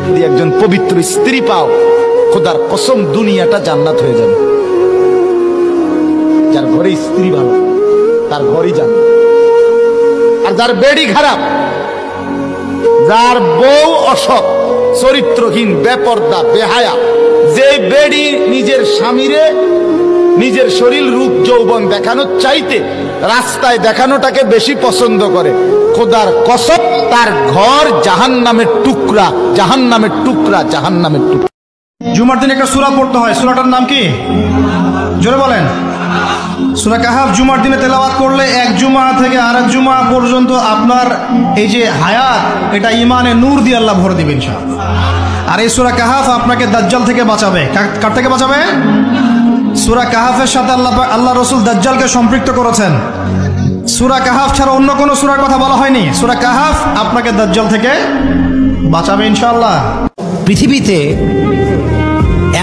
যদি একজন পবিত্র স্ত্রী পাও, খোদার কসম দুনিয়াটা জান্নাত হয়ে যাবে। যার ঘরে স্ত্রী ভালো তার ঘরই জান্নাত। আর যার বেড়ি খারাপ, যার বউ অসৎ, চরিত্রহীন, বেপর্দা, বেহায়া, যে বেড়ি নিজের স্বামীরে নিজের শরীর রূপ যৌবন দেখানোর চাইতে রাস্তায় দেখানোটাকে বেশি পছন্দ করে, খোদার কসম তার ঘর জাহান্নামের টুকরা, জাহান্নামের টুকরা, জাহান্নামের টুকরা। জুমার দিন একটা সূরা পড়তে হয়, সূরাটার নাম কি? জোরে বলেন। সূরা কাহাফ জুমার দিনে তেলাওয়াত করলে এক জুমা থেকে আরেক জুমা পর্যন্ত আপনার এই যে হায়াত, এটা ইমানে নূর দিয়ে আল্লাহ ভরে দিবেন ইনশাআল্লাহ। আর এই সূরা কাহাফ আপনাকে দাজ্জাল থেকে বাঁচাবে। কার থেকে বাঁচাবে? সূরা কাহাফের সাথে আল্লাহ রাসূল দাজ্জালকে সম্পৃক্ত করেছেন। সূরা কাহাফ ছাড়া অন্য কোনো সূরার কথা বলা হয়নি। সূরা কাহাফ আপনাকে দাজ্জাল থেকে বাঁচাবে ইনশাআল্লাহ। পৃথিবীতে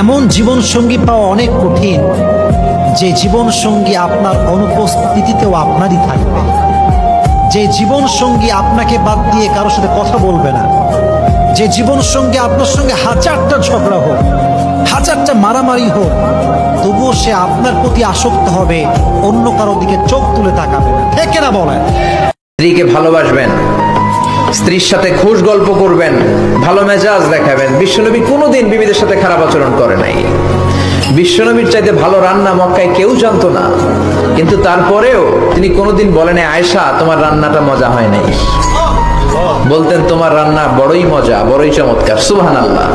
এমন জীবন সঙ্গী পাওয়া অনেক কঠিন, যে জীবন সঙ্গী আপনার অনুপস্থিতিতেও আপনারই থাকবে, যে জীবন সঙ্গী আপনাকে বাদ দিয়ে কারোর সাথে কথা বলবে না, যে জীবন সঙ্গী আপনার সঙ্গে হাজারটা ঝগড়া হোক, হাজারটা মারামারি হোক, তবুও সে আপনার প্রতি আসক্ত হবে, অন্য কারোর দিকে চোখ তুলে তাকাবে না। ঠিক না বলেন? স্ত্রীকে ভালোবাসবেন, স্ত্রীর সাথে খুশ গল্প করবেন, ভালো মেজাজ দেখাবেন। বিশ্বনবী কোনোদিন বিবিদের সাথে খারাপ আচরণ করে নাই। বিশ্বনবীর চাইতে ভালো রান্না মক্কায় কেউ জানতো না, কিন্তু তারপরেও তিনি কোনোদিন বলেন আয়েশা তোমার রান্নাটা মজা হয় নাই। বলতেন তোমার রান্না বড়ই মজা, বড়ই চমৎকার। সুবহানাল্লাহ।